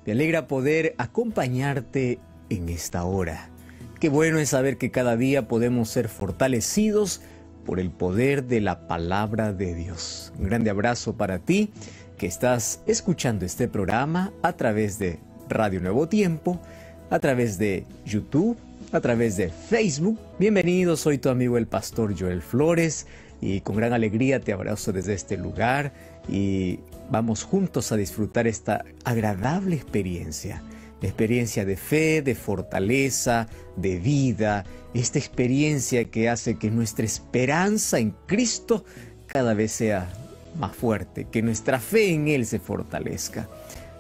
Me alegra poder acompañarte en esta hora. Qué bueno es saber que cada día podemos ser fortalecidos por el poder de la palabra de Dios. Un grande abrazo para ti que estás escuchando este programa a través de Radio Nuevo Tiempo, a través de YouTube, a través de Facebook. Bienvenido, soy tu amigo el pastor Joel Flores y con gran alegría te abrazo desde este lugar y vamos juntos a disfrutar esta agradable experiencia de fe, de fortaleza, de vida, esta experiencia que hace que nuestra esperanza en Cristo cada vez sea más fuerte, que nuestra fe en Él se fortalezca.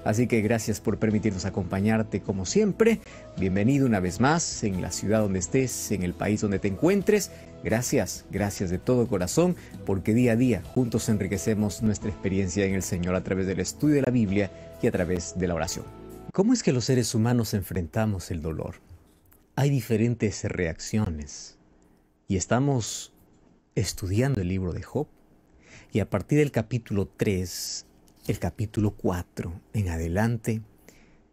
Así que gracias por permitirnos acompañarte como siempre. Bienvenido una vez más en la ciudad donde estés, en el país donde te encuentres. Gracias de todo corazón, porque día a día juntos enriquecemos nuestra experiencia en el Señor a través del estudio de la Biblia y a través de la oración. ¿Cómo es que los seres humanos enfrentamos el dolor? Hay diferentes reacciones y estamos estudiando el libro de Job y a partir del capítulo 3, el capítulo 4 en adelante,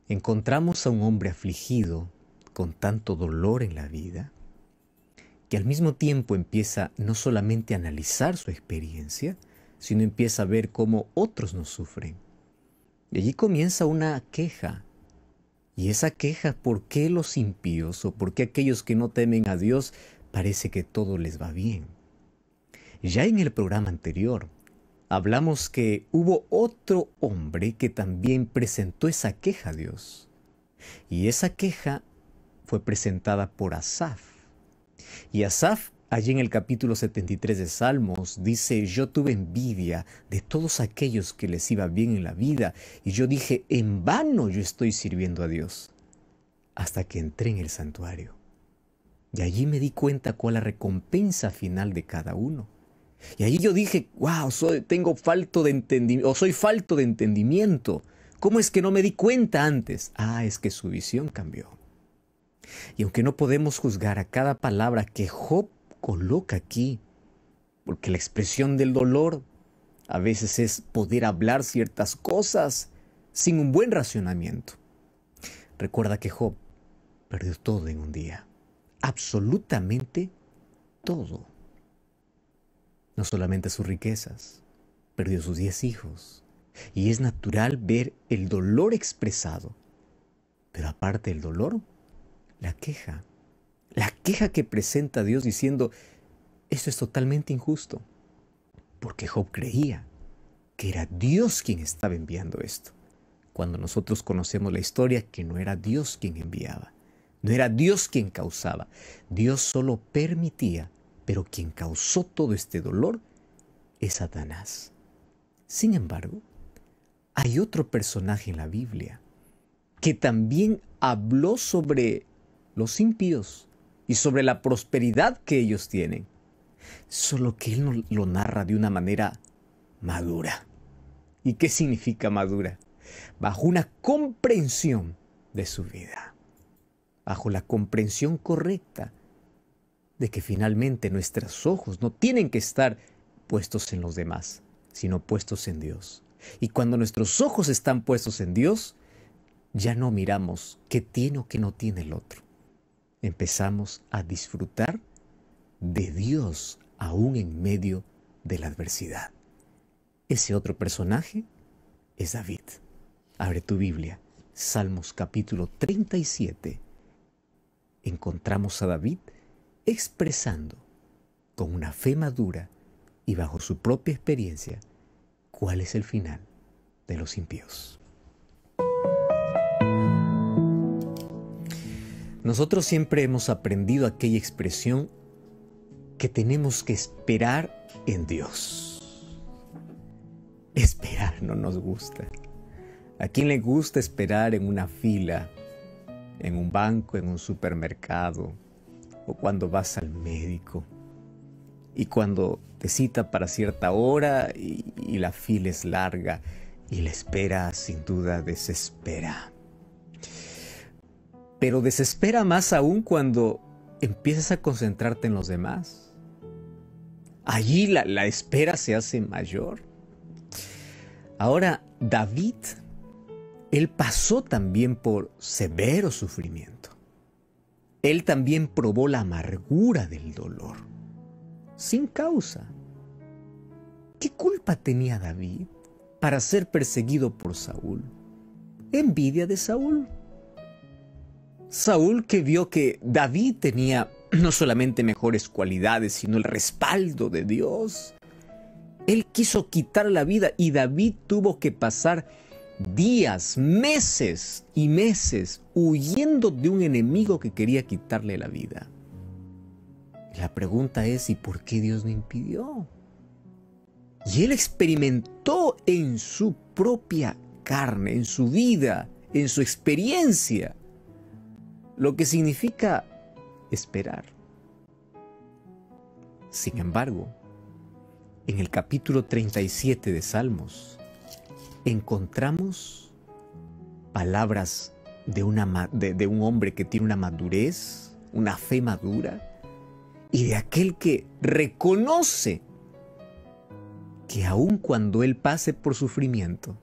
encontramos a un hombre afligido con tanto dolor en la vida que al mismo tiempo empieza no solamente a analizar su experiencia, sino empieza a ver cómo otros nos sufren. Y allí comienza una queja. Y esa queja, ¿por qué los impíos o por qué aquellos que no temen a Dios parece que todo les va bien? Ya en el programa anterior hablamos que hubo otro hombre que también presentó esa queja a Dios. Y esa queja fue presentada por Asaf. Y Asaf, allí en el capítulo 73 de Salmos, dice: yo tuve envidia de todos aquellos que les iba bien en la vida, y yo dije, en vano yo estoy sirviendo a Dios, hasta que entré en el santuario. Y allí me di cuenta cuál es la recompensa final de cada uno. Y allí yo dije, wow, soy falto de entendimiento. ¿Cómo es que no me di cuenta antes? Es que su visión cambió. Y aunque no podemos juzgar a cada palabra que Job coloca aquí, porque la expresión del dolor a veces es poder hablar ciertas cosas sin un buen racionamiento. Recuerda que Job perdió todo en un día, absolutamente todo. No solamente sus riquezas, perdió sus 10 hijos. Y es natural ver el dolor expresado. Pero aparte del dolor, la queja que presenta a Dios diciendo, esto es totalmente injusto. Porque Job creía que era Dios quien estaba enviando esto. Cuando nosotros conocemos la historia, que no era Dios quien enviaba. No era Dios quien causaba. Dios solo permitía, pero quien causó todo este dolor es Satanás. Sin embargo, hay otro personaje en la Biblia que también habló sobre los impíos y sobre la prosperidad que ellos tienen. Solo que él lo narra de una manera madura. ¿Y qué significa madura? Bajo una comprensión de su vida. Bajo la comprensión correcta de que finalmente nuestros ojos no tienen que estar puestos en los demás, sino puestos en Dios. Y cuando nuestros ojos están puestos en Dios, ya no miramos qué tiene o qué no tiene el otro. Empezamos a disfrutar de Dios aún en medio de la adversidad. Ese otro personaje es David. Abre tu Biblia, Salmos capítulo 37. Encontramos a David expresando con una fe madura y bajo su propia experiencia cuál es el final de los impíos. Nosotros siempre hemos aprendido aquella expresión que tenemos que esperar en Dios. Esperar no nos gusta. ¿A quién le gusta esperar en una fila, en un banco, en un supermercado, o cuando vas al médico? Y cuando te cita para cierta hora y la fila es larga y la espera sin duda desespera. Pero desespera más aún cuando empiezas a concentrarte en los demás. Allí la espera se hace mayor. Ahora, David Él pasó también por severo sufrimiento. Él también probó la amargura del dolor, sin causa. ¿Qué culpa tenía David para ser perseguido por Saúl? Envidia de Saúl. Saúl, que vio que David tenía no solamente mejores cualidades, sino el respaldo de Dios. Él quiso quitar la vida y David tuvo que pasar días, meses y meses huyendo de un enemigo que quería quitarle la vida. La pregunta es, ¿y por qué Dios no impidió? Y él experimentó en su propia carne, en su vida, en su experiencia, lo que significa esperar. Sin embargo, en el capítulo 37 de Salmos, encontramos palabras de un hombre que tiene una madurez, una fe madura, y de aquel que reconoce que aun cuando él pase por sufrimiento,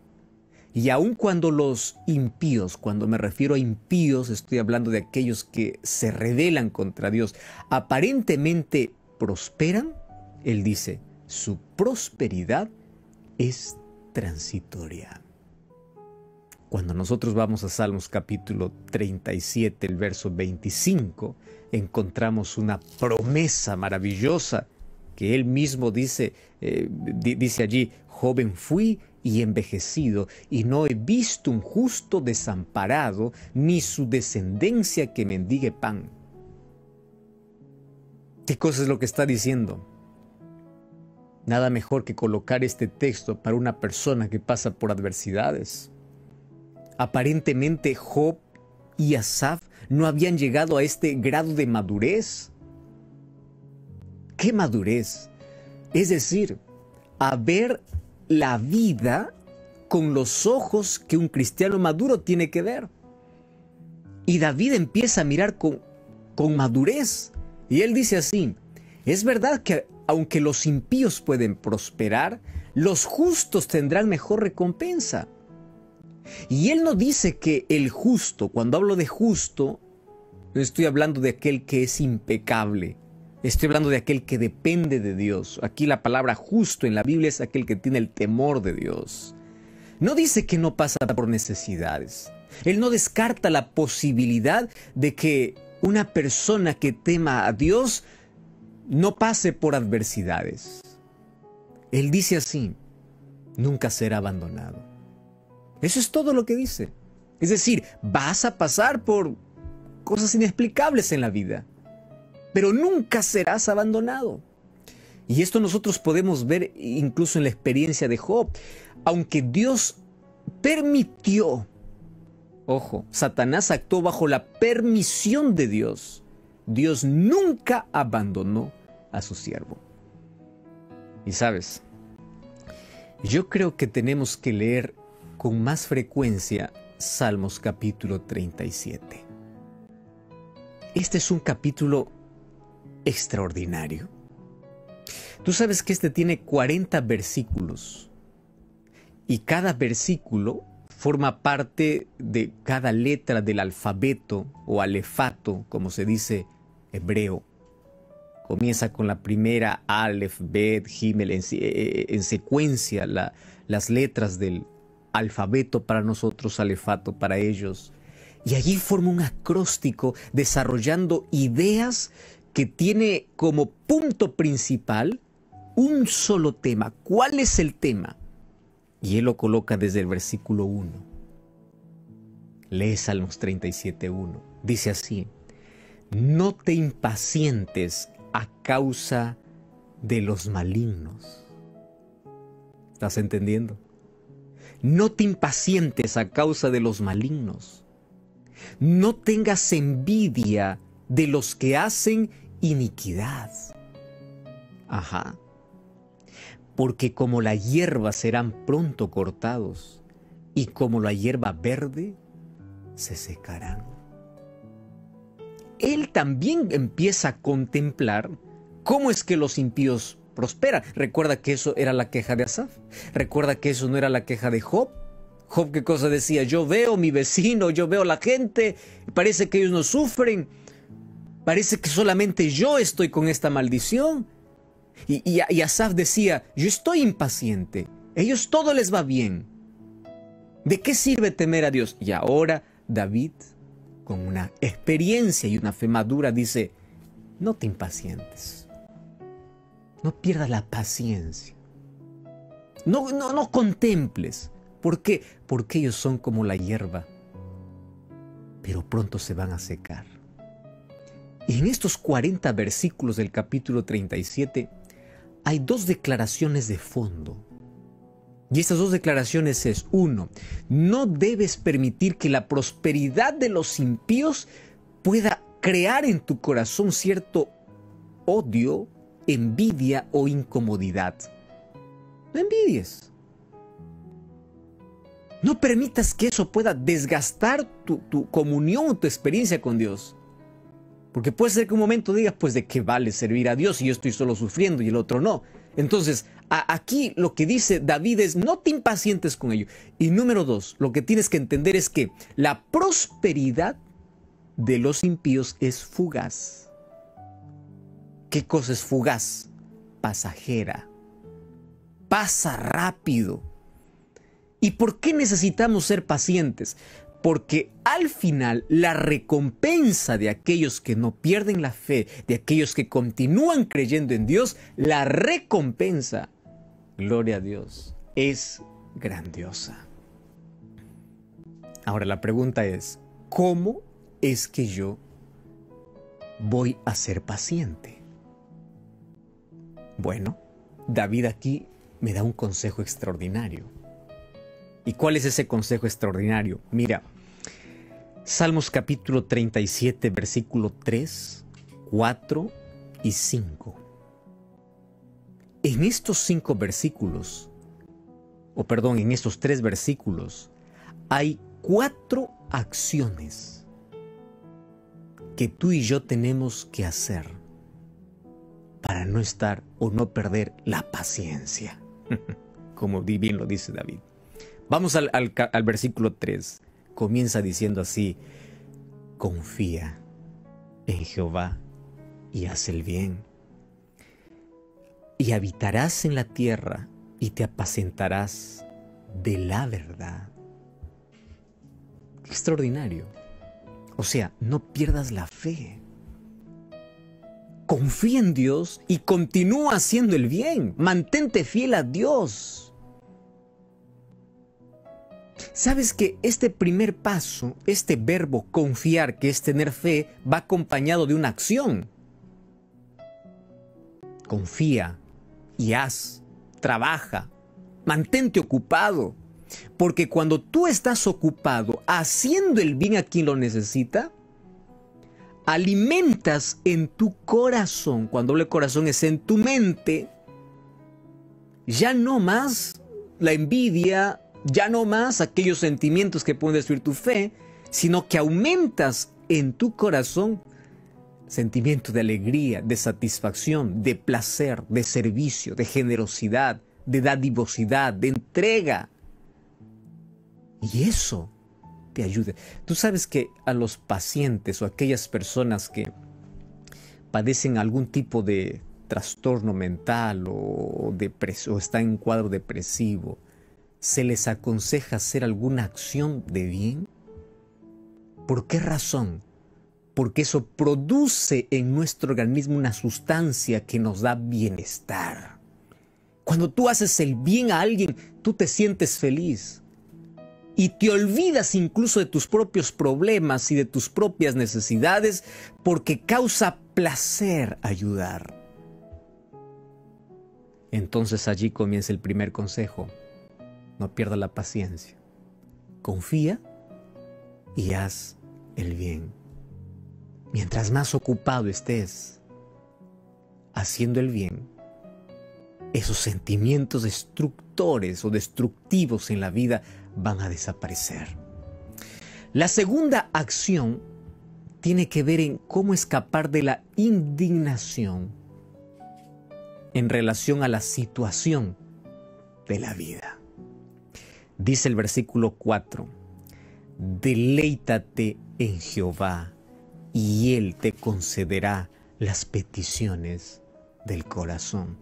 y aun cuando los impíos, cuando me refiero a impíos, estoy hablando de aquellos que se rebelan contra Dios, aparentemente prosperan, él dice, su prosperidad es transitoria. Cuando nosotros vamos a Salmos capítulo 37, el verso 25, encontramos una promesa maravillosa que él mismo dice, dice allí, joven fui y envejecido, y no he visto un justo desamparado, ni su descendencia que mendigue pan. ¿Qué cosa es lo que está diciendo? Nada mejor que colocar este texto para una persona que pasa por adversidades. Aparentemente Job y Asaf no habían llegado a este grado de madurez. ¿Qué madurez? Es decir, a ver la vida con los ojos que un cristiano maduro tiene que ver. Y David empieza a mirar con madurez. Y él dice así, es verdad que aunque los impíos pueden prosperar, los justos tendrán mejor recompensa. Y él no dice que el justo, cuando hablo de justo, no estoy hablando de aquel que es impecable. Estoy hablando de aquel que depende de Dios. Aquí la palabra justo en la Biblia es aquel que tiene el temor de Dios. No dice que no pasa por necesidades. Él no descarta la posibilidad de que una persona que tema a Dios no pase por adversidades. Él dice así, nunca será abandonado. Eso es todo lo que dice. Es decir, vas a pasar por cosas inexplicables en la vida, pero nunca serás abandonado. Y esto nosotros podemos ver incluso en la experiencia de Job. Aunque Dios permitió, ojo, Satanás actuó bajo la permisión de Dios, Dios nunca abandonó a su siervo. Y sabes, yo creo que tenemos que leer con más frecuencia Salmos capítulo 37. Este es un capítulo extraordinario. Tú sabes que este tiene 40 versículos y cada versículo forma parte de cada letra del alfabeto o alefato, como se dice hebreo. Comienza con la primera Aleph, Bet, Gimel, en secuencia las letras del alfabeto para nosotros, alefato para ellos. Y allí forma un acróstico desarrollando ideas que tiene como punto principal un solo tema. ¿Cuál es el tema? Y él lo coloca desde el versículo 1. Lee Salmos 37:1. Dice así: no te impacientes a causa de los malignos. ¿Estás entendiendo? No te impacientes a causa de los malignos. No tengas envidia de los que hacen iniquidad. Ajá. Porque como la hierba serán pronto cortados, y como la hierba verde se secarán. Él también empieza a contemplar cómo es que los impíos prosperan. Recuerda que eso era la queja de Asaf. Recuerda que eso no era la queja de Job. Job, ¿qué cosa decía? Yo veo mi vecino, yo veo la gente, parece que ellos no sufren, parece que solamente yo estoy con esta maldición. Y Asaf decía, yo estoy impaciente, ellos todo les va bien. ¿De qué sirve temer a Dios? Y ahora David, con una experiencia y una fe madura, dice, no te impacientes, no pierdas la paciencia, no contemples. ¿Por qué? Porque ellos son como la hierba, pero pronto se van a secar. Y en estos 40 versículos del capítulo 37 hay dos declaraciones de fondo. Y estas dos declaraciones es, uno, no debes permitir que la prosperidad de los impíos pueda crear en tu corazón cierto odio, envidia o incomodidad. No envidies. No permitas que eso pueda desgastar tu comunión o tu experiencia con Dios. Porque puede ser que un momento digas, pues ¿de qué vale servir a Dios si yo estoy solo sufriendo y el otro no? Entonces, aquí lo que dice David es, no te impacientes con ello. Y número dos, lo que tienes que entender es que la prosperidad de los impíos es fugaz. ¿Qué cosa es fugaz? Pasajera. Pasa rápido. ¿Y por qué necesitamos ser pacientes? Porque al final la recompensa de aquellos que no pierden la fe, de aquellos que continúan creyendo en Dios, la recompensa, gloria a Dios, es grandiosa. Ahora la pregunta es, ¿cómo es que yo voy a ser paciente? Bueno, David aquí me da un consejo extraordinario. ¿Y cuál es ese consejo extraordinario? Mira, Salmos capítulo 37, versículo 3, 4 y 5. En estos 5 versículos, en estos 3 versículos, hay 4 acciones que tú y yo tenemos que hacer para no estar o no perder la paciencia, como bien lo dice David. Vamos al versículo 3. Comienza diciendo así, confía en Jehová y haz el bien. Y habitarás en la tierra y te apacentarás de la verdad. Extraordinario. O sea, no pierdas la fe. Confía en Dios y continúa haciendo el bien. Mantente fiel a Dios. ¿Sabes que este primer paso, este verbo confiar, que es tener fe, va acompañado de una acción? Confía y haz, trabaja, mantente ocupado. Porque cuando tú estás ocupado haciendo el bien a quien lo necesita, alimentas en tu corazón, cuando hablo de corazón es en tu mente, ya no más la envidia, ya no más aquellos sentimientos que pueden destruir tu fe, sino que aumentas en tu corazón sentimientos de alegría, de satisfacción, de placer, de servicio, de generosidad, de dadivosidad, de entrega. Y eso te ayuda. Tú sabes que a los pacientes o a aquellas personas que padecen algún tipo de trastorno mental o están en un cuadro depresivo, ¿se les aconseja hacer alguna acción de bien? ¿Por qué razón? Porque eso produce en nuestro organismo una sustancia que nos da bienestar. Cuando tú haces el bien a alguien, tú te sientes feliz. Y te olvidas incluso de tus propios problemas y de tus propias necesidades porque causa placer ayudar. Entonces allí comienza el primer consejo. No pierdas la paciencia. Confía y haz el bien. Mientras más ocupado estés haciendo el bien, esos sentimientos destructores o destructivos en la vida van a desaparecer. La segunda acción tiene que ver en cómo escapar de la indignación en relación a la situación de la vida. Dice el versículo 4, deleítate en Jehová y Él te concederá las peticiones del corazón.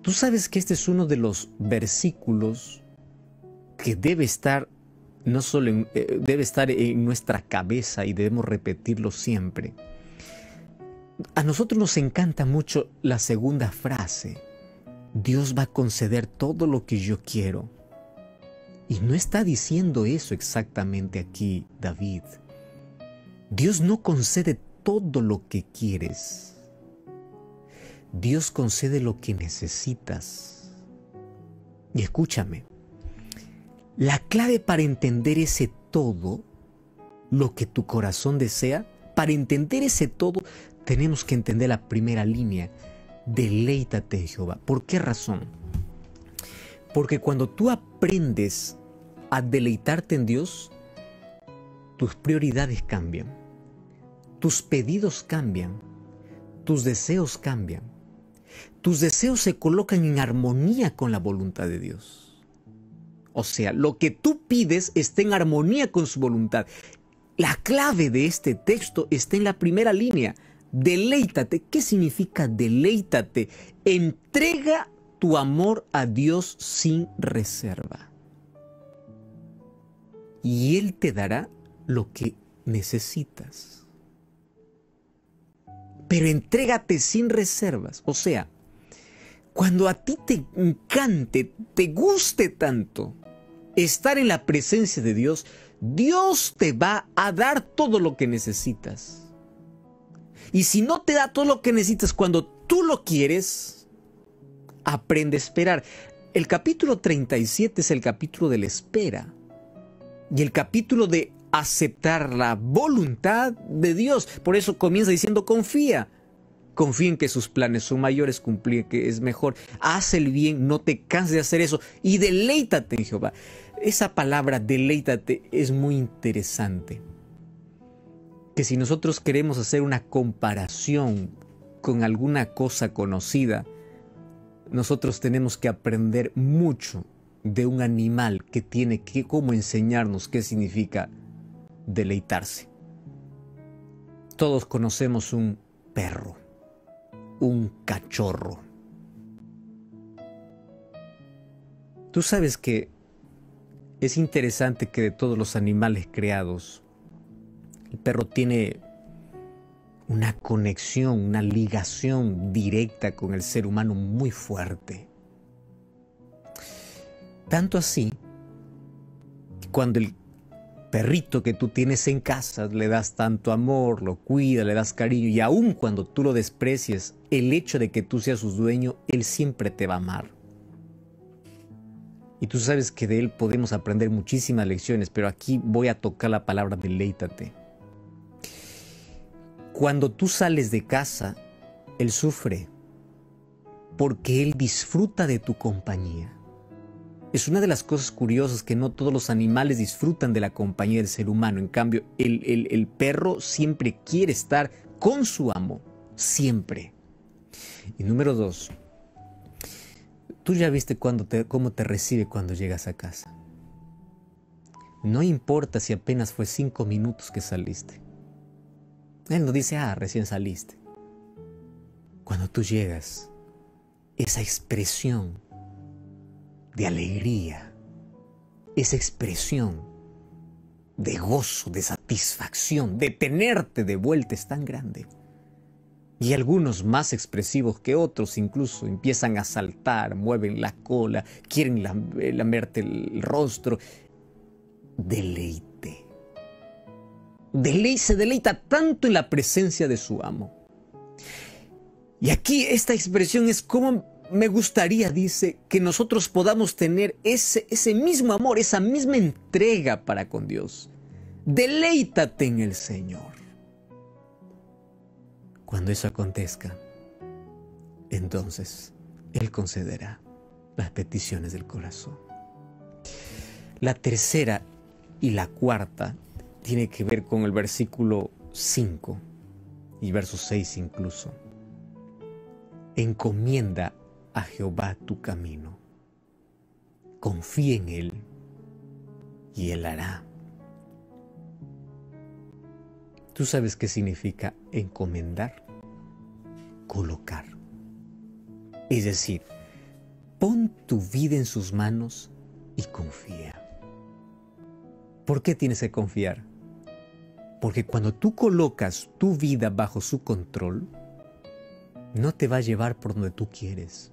Tú sabes que este es uno de los versículos que debe estar no solo debe estar en nuestra cabeza y debemos repetirlo siempre. A nosotros nos encanta mucho la segunda frase. Dios va a conceder todo lo que yo quiero. Y no está diciendo eso exactamente aquí, David. Dios no concede todo lo que quieres. Dios concede lo que necesitas. Y escúchame, la clave para entender ese todo, lo que tu corazón desea, para entender ese todo, tenemos que entender la primera línea. Deleítate en Jehová. ¿Por qué razón? Porque cuando tú aprendes a deleitarte en Dios, tus prioridades cambian, tus pedidos cambian, tus deseos cambian. Tus deseos se colocan en armonía con la voluntad de Dios. O sea, lo que tú pides está en armonía con su voluntad. La clave de este texto está en la primera línea. Deleítate. ¿Qué significa deleítate? Entrega tu amor a Dios sin reserva. Y Él te dará lo que necesitas. Pero entrégate sin reservas. O sea, cuando a ti te encante, te guste tanto estar en la presencia de Dios, Dios te va a dar todo lo que necesitas. Y si no te da todo lo que necesitas cuando tú lo quieres, aprende a esperar. El capítulo 37 es el capítulo de la espera. Y el capítulo de aceptar la voluntad de Dios. Por eso comienza diciendo confía. Confía en que sus planes son mayores, cumplir que es mejor. Haz el bien, no te canses de hacer eso. Y deleítate en Jehová. Esa palabra deleítate es muy interesante. Que si nosotros queremos hacer una comparación con alguna cosa conocida, nosotros tenemos que aprender mucho de un animal que tiene que cómo enseñarnos qué significa deleitarse. Todos conocemos un perro, un cachorro. Tú sabes que es interesante que de todos los animales creados, el perro tiene una conexión, una ligación directa con el ser humano muy fuerte. Tanto así, que cuando el perrito que tú tienes en casa le das tanto amor, lo cuidas, le das cariño, y aun cuando tú lo desprecies, el hecho de que tú seas su dueño, él siempre te va a amar. Y tú sabes que de él podemos aprender muchísimas lecciones, pero aquí voy a tocar la palabra deleítate. Cuando tú sales de casa, él sufre, porque él disfruta de tu compañía. Es una de las cosas curiosas que no todos los animales disfrutan de la compañía del ser humano. En cambio, el perro siempre quiere estar con su amo, siempre. Y número 2, tú ya viste cómo te recibe cuando llegas a casa. No importa si apenas fue 5 minutos que saliste. Él no dice, recién saliste. Cuando tú llegas, esa expresión de alegría, esa expresión de gozo, de satisfacción, de tenerte de vuelta es tan grande. Y algunos más expresivos que otros incluso empiezan a saltar, mueven la cola, quieren lamerte el rostro. Deleite. Se deleita tanto en la presencia de su amo. Y aquí esta expresión es como me gustaría, dice, que nosotros podamos tener ese mismo amor, esa misma entrega para con Dios. Deleítate en el Señor. Cuando eso acontezca, entonces Él concederá las peticiones del corazón. La tercera y la cuarta tiene que ver con el versículo 5 y verso 6 incluso. Encomienda a Jehová tu camino. Confía en Él y Él hará. ¿Tú sabes qué significa encomendar? Colocar. Es decir, pon tu vida en sus manos y confía. ¿Por qué tienes que confiar? Porque cuando tú colocas tu vida bajo su control, no te va a llevar por donde tú quieres.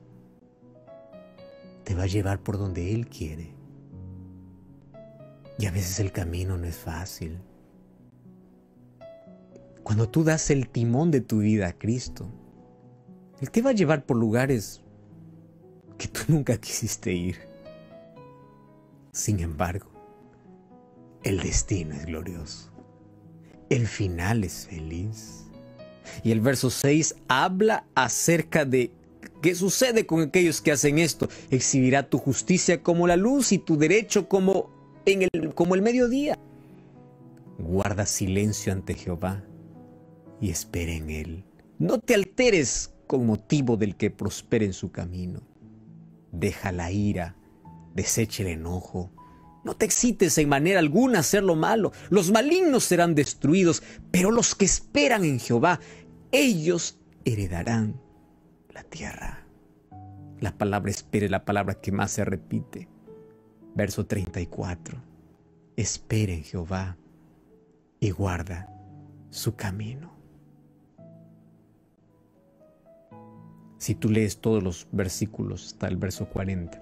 Te va a llevar por donde Él quiere. Y a veces el camino no es fácil. Cuando tú das el timón de tu vida a Cristo, Él te va a llevar por lugares que tú nunca quisiste ir. Sin embargo, el destino es glorioso. El final es feliz. Y el verso 6 habla acerca de qué sucede con aquellos que hacen esto. Exhibirá tu justicia como la luz y tu derecho como el mediodía. Guarda silencio ante Jehová y espera en Él. No te alteres con motivo del que prospere en su camino. Deja la ira, desecha el enojo. No te excites en manera alguna a hacer lo malo. Los malignos serán destruidos, pero los que esperan en Jehová, ellos heredarán la tierra. La palabra espera es la palabra que más se repite. Verso 34. Espera en Jehová y guarda su camino. Si tú lees todos los versículos hasta el verso 40,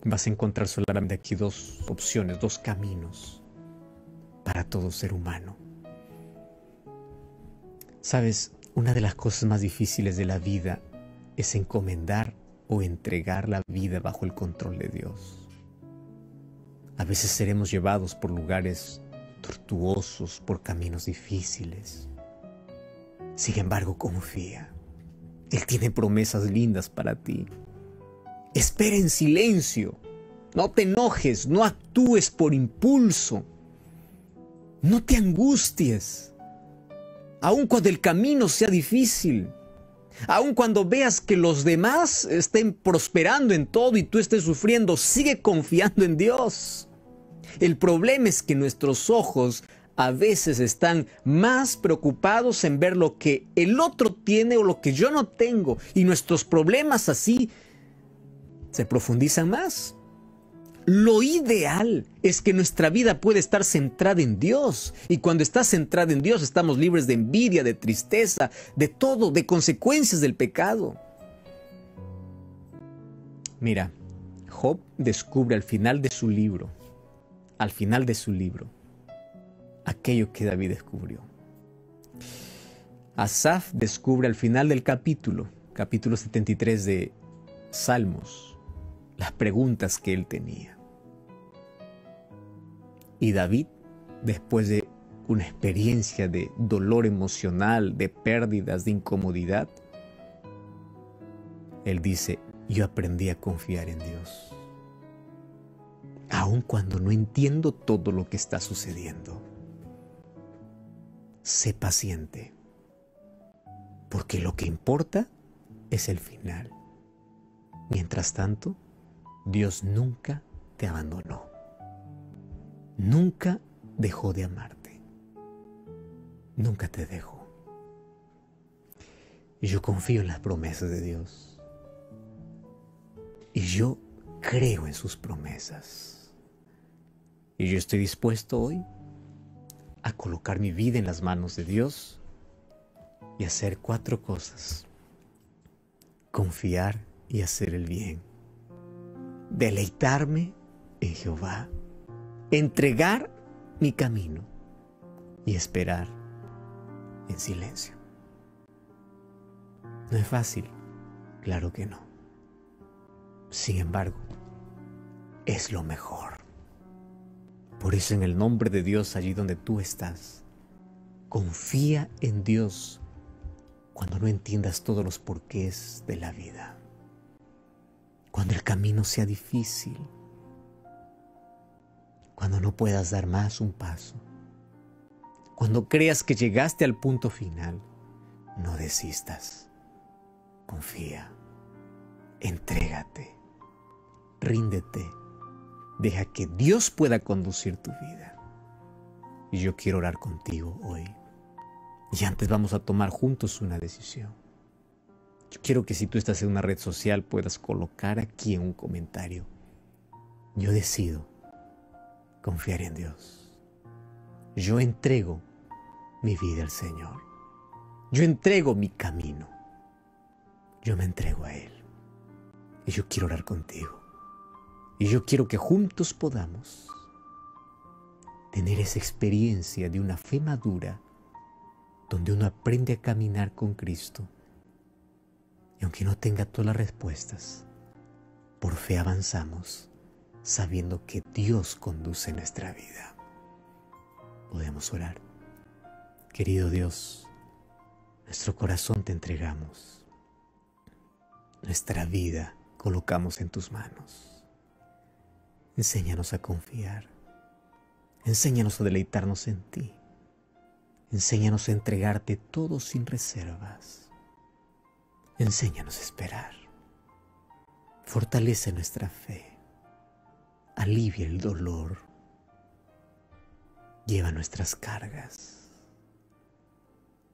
vas a encontrar solamente aquí dos opciones, dos caminos para todo ser humano. ¿Sabes? Una de las cosas más difíciles de la vida es encomendar o entregar la vida bajo el control de Dios. A veces seremos llevados por lugares tortuosos, por caminos difíciles. Sin embargo, confía. Él tiene promesas lindas para ti. Espera en silencio. No te enojes, no actúes por impulso. No te angusties. Aun cuando el camino sea difícil. Aun cuando veas que los demás estén prosperando en todo y tú estés sufriendo, sigue confiando en Dios. El problema es que nuestros ojos a veces están más preocupados en ver lo que el otro tiene o lo que yo no tengo. Y nuestros problemas así se profundizan más. Lo ideal es que nuestra vida pueda estar centrada en Dios. Y cuando está centrada en Dios, estamos libres de envidia, de tristeza, de todo, de consecuencias del pecado. Mira, Job descubre al final de su libro, aquello que David descubrió. Asaf descubre al final del capítulo 73 de Salmos, las preguntas que él tenía. Y David, después de una experiencia de dolor emocional, de pérdidas, de incomodidad, él dice: yo aprendí a confiar en Dios, aun cuando no entiendo todo lo que está sucediendo. Sé paciente, porque lo que importa es el final. Mientras tanto, Dios nunca te abandonó. Nunca dejó de amarte. Nunca te dejó. Y yo confío en las promesas de Dios. Y yo creo en sus promesas. Y yo estoy dispuesto hoy a colocar mi vida en las manos de Dios y hacer 4 cosas. Confiar y hacer el bien. Deleitarme en Jehová. Entregar mi camino y esperar en silencio. ¿No es fácil? Claro que no. Sin embargo, es lo mejor. Por eso, en el nombre de Dios, allí donde tú estás, confía en Dios cuando no entiendas todos los porqués de la vida. Cuando el camino sea difícil. Cuando no puedas dar más un paso. Cuando creas que llegaste al punto final, no desistas. Confía. Entrégate. Ríndete Deja que Dios pueda conducir tu vida. Y yo quiero orar contigo hoy. Y antes vamos a tomar juntos una decisión. Yo quiero que si tú estás en una red social puedas colocar aquí en un comentario: yo decido confiar en Dios. Yo entrego mi vida al Señor. Yo entrego mi camino. Yo me entrego a Él. Y yo quiero orar contigo. Y yo quiero que juntos podamos tener esa experiencia de una fe madura, donde uno aprende a caminar con Cristo. Y aunque no tenga todas las respuestas, por fe avanzamos, sabiendo que Dios conduce nuestra vida. Podemos orar. Querido Dios, nuestro corazón te entregamos. Nuestra vida colocamos en tus manos. Enséñanos a confiar. Enséñanos a deleitarnos en ti. Enséñanos a entregarte todo sin reservas. Enséñanos a esperar. Fortalece nuestra fe. Alivia el dolor. Lleva nuestras cargas.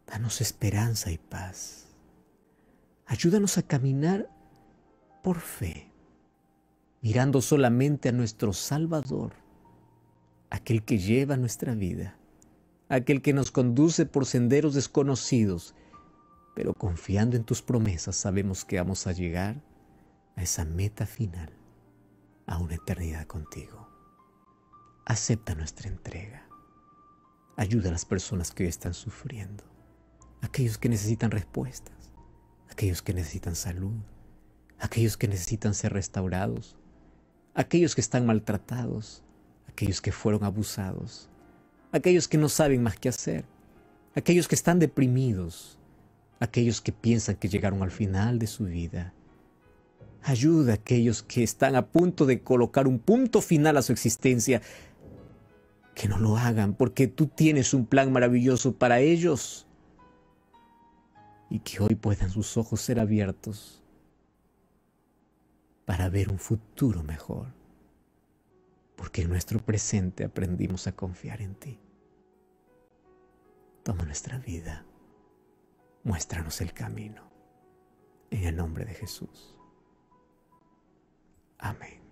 Danos esperanza y paz. Ayúdanos a caminar por fe, mirando solamente a nuestro Salvador, aquel que lleva nuestra vida, aquel que nos conduce por senderos desconocidos, pero confiando en tus promesas sabemos que vamos a llegar a esa meta final, a una eternidad contigo. Acepta nuestra entrega. Ayuda a las personas que hoy están sufriendo, aquellos que necesitan respuestas, aquellos que necesitan salud, aquellos que necesitan ser restaurados, aquellos que están maltratados, aquellos que fueron abusados, aquellos que no saben más qué hacer, aquellos que están deprimidos, aquellos que piensan que llegaron al final de su vida. Ayuda a aquellos que están a punto de colocar un punto final a su existencia, que no lo hagan, porque tú tienes un plan maravilloso para ellos. Y que hoy puedan sus ojos ser abiertos para ver un futuro mejor, porque en nuestro presente aprendimos a confiar en ti. Toma nuestra vida, muéstranos el camino, en el nombre de Jesús. Amén.